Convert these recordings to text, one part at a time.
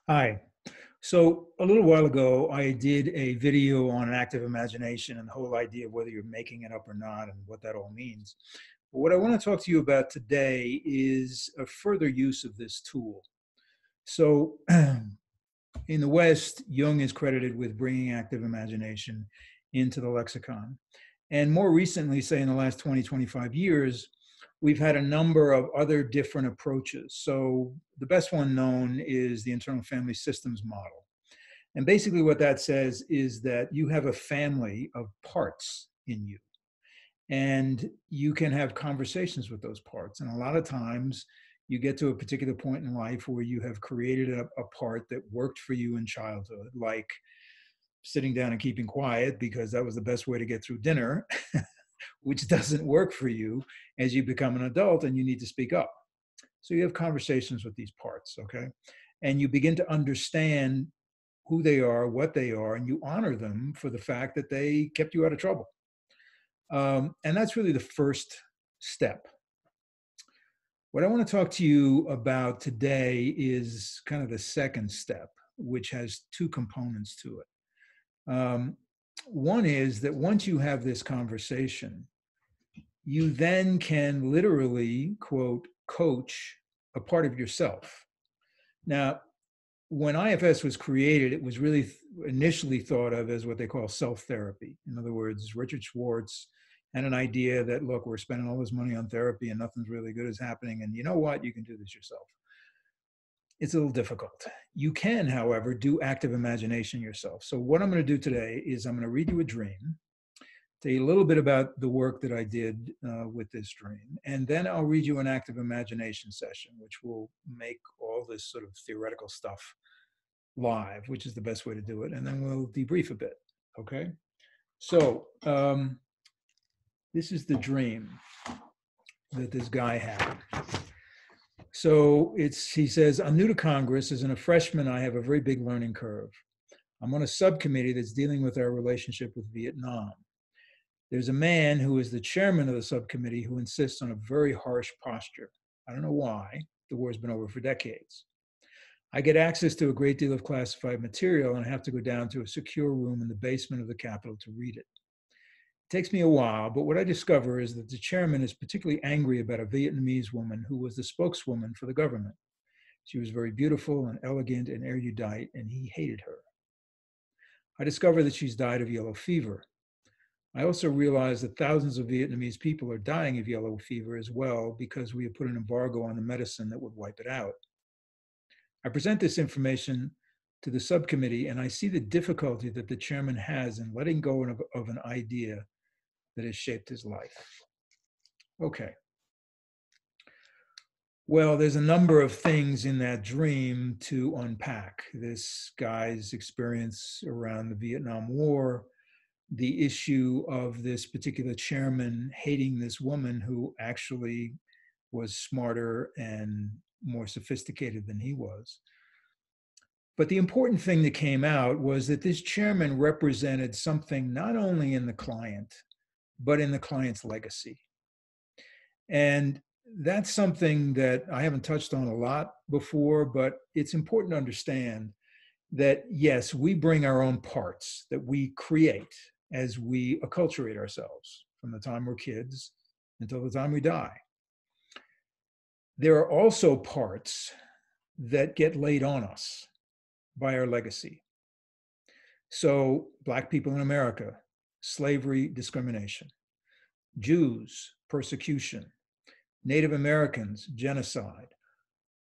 Hi. So a little while ago, I did a video on active imagination and the whole idea of whether you're making it up or not and what that all means. But what I want to talk to you about today is a further use of this tool. So in the West, Jung is credited with bringing active imagination into the lexicon. And more recently, say in the last 20, 25 years, we've had a number of other different approaches. So the best one known is the internal family systems model. And basically, what that says is that you have a family of parts in you, and you can have conversations with those parts. And a lot of times, you get to a particular point in life where you have created a part that worked for you in childhood, like sitting down and keeping quiet because that was the best way to get through dinner, which doesn't work for you as you become an adult and you need to speak up. So you have conversations with these parts, okay? And you begin to understand who they are, what they are, and you honor them for the fact that they kept you out of trouble. And that's really the first step. What I want to talk to you about today is kind of the second step, which has two components to it. One is that once you have this conversation, you then can literally, quote, coach a part of yourself. Now, when IFS was created, it was really initially thought of as what they call self-therapy. In other words, Richard Schwartz had an idea that, look, we're spending all this money on therapy and nothing's really good is happening. And you know what? You can do this yourself. It's a little difficult. You can, however, do active imagination yourself. So what I'm going to do today is I'm going to read you a dream, tell you a little bit about the work that I did with this dream, and then I'll read you an active imagination session, which will make all this sort of theoretical stuff live, which is the best way to do it, and then we'll debrief a bit, okay? So this is the dream that this guy had. So he says, I'm new to Congress. As a freshman, I have a very big learning curve. I'm on a subcommittee that's dealing with our relationship with Vietnam. There's a man who is the chairman of the subcommittee who insists on a very harsh posture. I don't know why. The war's been over for decades. I get access to a great deal of classified material and I have to go down to a secure room in the basement of the Capitol to read it. It takes me a while, but what I discover is that the chairman is particularly angry about a Vietnamese woman who was the spokeswoman for the government. She was very beautiful and elegant and erudite, and he hated her. I discover that she's died of yellow fever. I also realize that thousands of Vietnamese people are dying of yellow fever as well because we have put an embargo on the medicine that would wipe it out. I present this information to the subcommittee and I see the difficulty that the chairman has in letting go of an idea that has shaped his life. Okay. Well, there's a number of things in that dream to unpack. This guy's experience around the Vietnam War, the issue of this particular chairman hating this woman who actually was smarter and more sophisticated than he was. But the important thing that came out was that this chairman represented something not only in the client, but in the client's legacy. And that's something that I haven't touched on a lot before, but it's important to understand that, yes, we bring our own parts that we create as we acculturate ourselves from the time we're kids until the time we die. There are also parts that get laid on us by our legacy. So Black people in America, slavery, discrimination; Jews, persecution; Native Americans, genocide.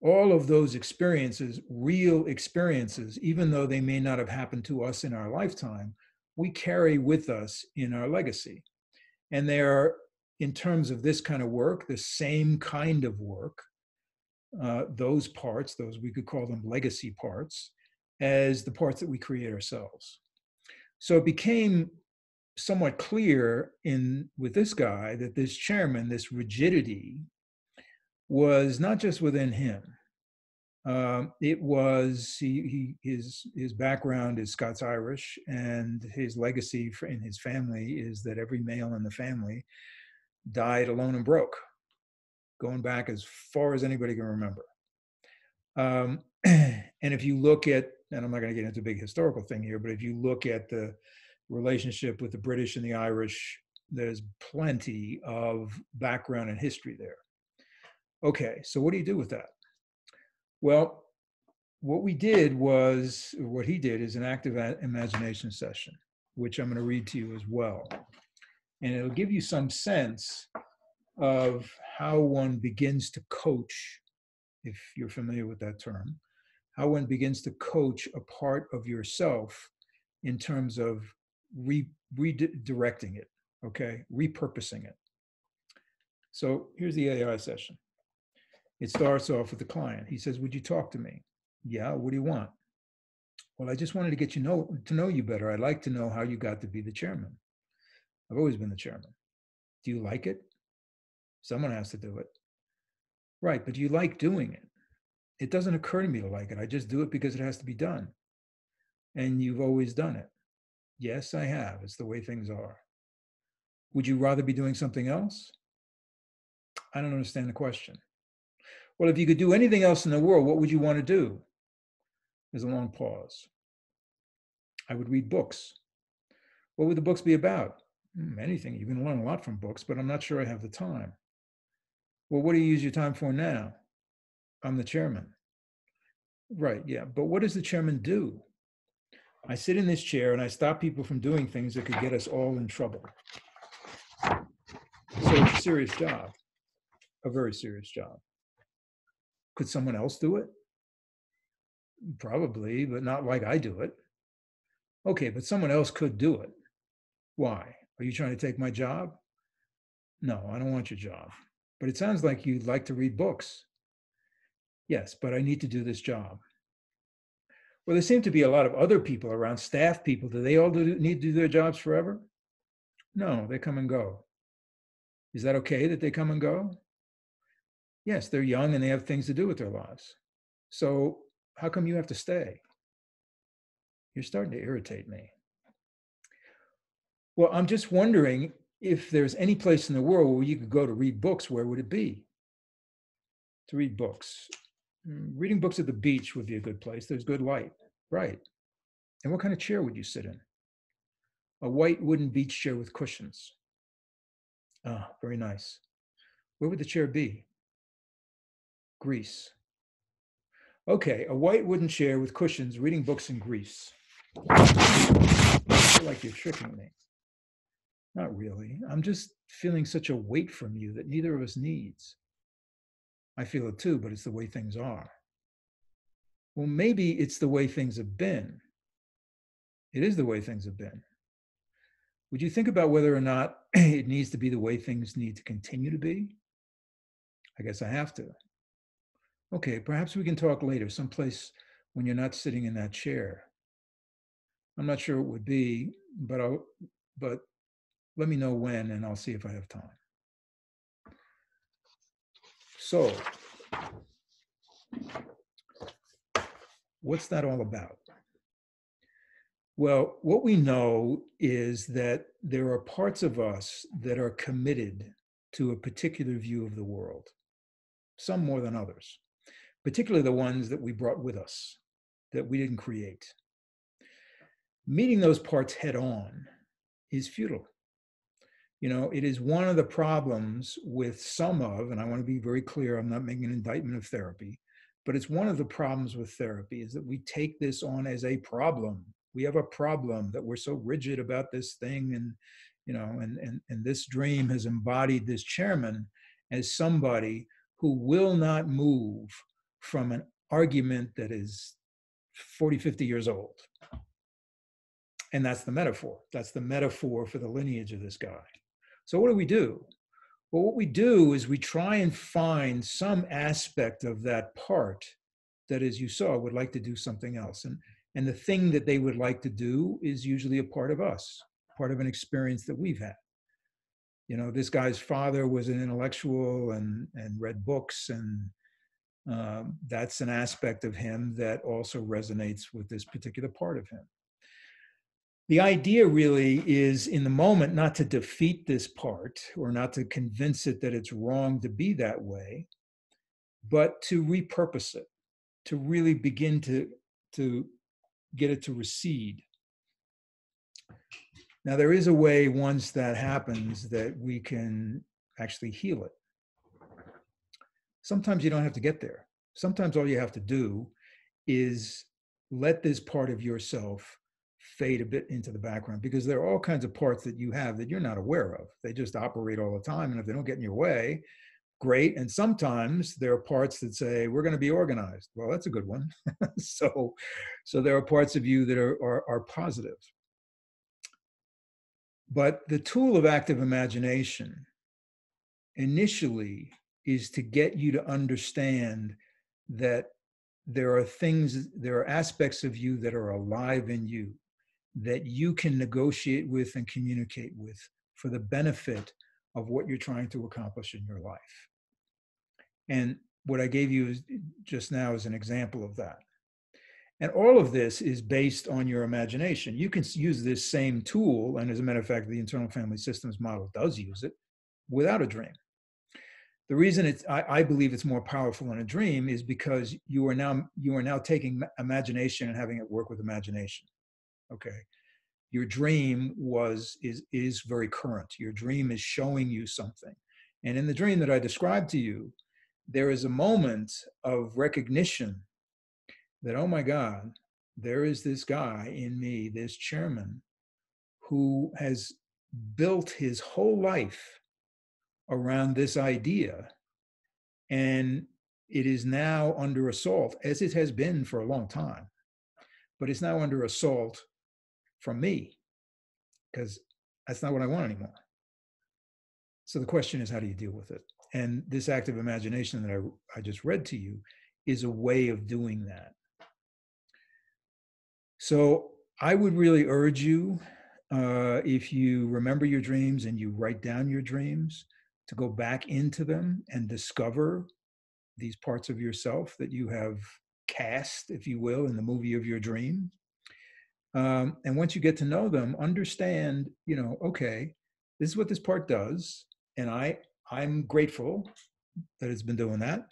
All of those experiences, real experiences, even though they may not have happened to us in our lifetime, we carry with us in our legacy. And they are, in terms of this kind of work, the same kind of work, those parts, those we could call them legacy parts, as the parts that we create ourselves. So it became somewhat clear with this guy that this chairman, this rigidity, was not just within him. It was his background is Scots-Irish, and his legacy in his family is that every male in the family died alone and broke, going back as far as anybody can remember. And if you look at, and I'm not going to get into a big historical thing here, but if you look at the relationship with the British and the Irish, there's plenty of background and history there. Okay, so what do you do with that? Well, what he did is an active imagination session, which I'm going to read to you as well. And it'll give you some sense of how one begins to coach, if you're familiar with that term, how one begins to coach a part of yourself in terms of redirecting it, okay, repurposing it. So here's the AI session. It starts off with the client. He says, would you talk to me? Yeah, what do you want? Well, I just wanted to get to know you better. I'd like to know how you got to be the chairman. I've always been the chairman. Do you like it? Someone has to do it. Right, but do you like doing it? It doesn't occur to me to like it. I just do it because it has to be done. And you've always done it. Yes, I have. It's the way things are. Would you rather be doing something else? I don't understand the question. Well, if you could do anything else in the world, what would you want to do? There's a long pause. I would read books. What would the books be about? Anything. You can learn a lot from books, but I'm not sure I have the time. Well, what do you use your time for now? I'm the chairman. Right, yeah. But what does the chairman do? I sit in this chair and I stop people from doing things that could get us all in trouble. So it's a serious job, a very serious job. Could someone else do it? Probably, but not like I do it. Okay, but someone else could do it. Why? Are you trying to take my job? No, I don't want your job. But it sounds like you'd like to read books. Yes, but I need to do this job. Well, there seem to be a lot of other people around, staff people. Do they all need to do their jobs forever? No, they come and go. Is that okay that they come and go? Yes, they're young and they have things to do with their lives. So how come you have to stay? You're starting to irritate me. Well, I'm just wondering if there's any place in the world where you could go to read books, where would it be? To read books. Reading books at the beach would be a good place. There's good light. Right. And what kind of chair would you sit in? A white wooden beach chair with cushions. Ah, very nice. Where would the chair be? Greece. Okay, a white wooden chair with cushions, reading books in Greece. I feel like you're tricking me. Not really. I'm just feeling such a weight from you that neither of us needs. I feel it too, but it's the way things are. Well, maybe it's the way things have been. It is the way things have been. Would you think about whether or not it needs to be the way things need to continue to be? I guess I have to. Okay, perhaps we can talk later, someplace when you're not sitting in that chair. I'm not sure it would be, but let me know when and I'll see if I have time. So, what's that all about? Well, what we know is that there are parts of us that are committed to a particular view of the world, some more than others, particularly the ones that we brought with us, that we didn't create. Meeting those parts head on is futile. You know, it is one of the problems with some of, and I want to be very clear, I'm not making an indictment of therapy, but it's one of the problems with therapy is that we take this on as a problem. We have a problem that we're so rigid about this thing, and you know, and this dream has embodied this chairman as somebody who will not move from an argument that is 40, 50 years old. And that's the metaphor. That's the metaphor for the lineage of this guy. So what do? Well, what we do is we try and find some aspect of that part that, as you saw, would like to do something else. And the thing that they would like to do is usually a part of us, part of an experience that we've had. You know, this guy's father was an intellectual and read books, and that's an aspect of him that also resonates with this particular part of him. The idea really is, in the moment, not to defeat this part or not to convince it that it's wrong to be that way, but to repurpose it, to really begin to get it to recede. Now, there is a way, once that happens, that we can actually heal it. Sometimes you don't have to get there. Sometimes all you have to do is let this part of yourself fade a bit into the background, because there are all kinds of parts that you have that you're not aware of. They just operate all the time. And if they don't get in your way, great. And sometimes there are parts that say, we're going to be organized. Well, that's a good one. So there are parts of you that are positive. But the tool of active imagination initially is to get you to understand that there are aspects of you that are alive in you that you can negotiate with and communicate with for the benefit of what you're trying to accomplish in your life. And what I gave you just now is an example of that. And all of this is based on your imagination. You can use this same tool, and as a matter of fact, the internal family systems model does use it, without a dream. The reason I believe it's more powerful in a dream is because you are now taking imagination and having it work with imagination. Okay. Your dream is very current. Your dream is showing you something. And in the dream that I described to you, there is a moment of recognition that, oh my God, there is this guy in me, this chairman, who has built his whole life around this idea. And it is now under assault, as it has been for a long time, but it's now under assault from me, because that's not what I want anymore. So the question is, how do you deal with it? And this active imagination that I just read to you is a way of doing that. So I would really urge you, if you remember your dreams and you write down your dreams, to go back into them and discover these parts of yourself that you have cast, if you will, in the movie of your dream. And once you get to know them, understand, okay, this is what this part does. And I'm grateful that it's been doing that.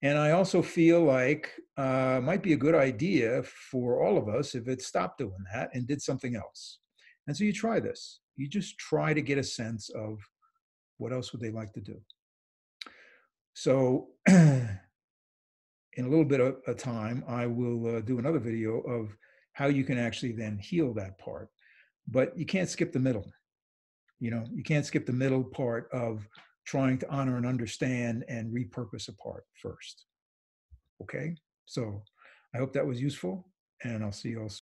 And I also feel like it might be a good idea for all of us if it stopped doing that and did something else. And so you try this. You just try to get a sense of what else would they like to do. So in a little bit of time, I will do another video of how you can actually then heal that part. But you can't skip the middle. You can't skip the middle part of trying to honor and understand and repurpose a part first. Okay? So I hope that was useful, and I'll see you all soon.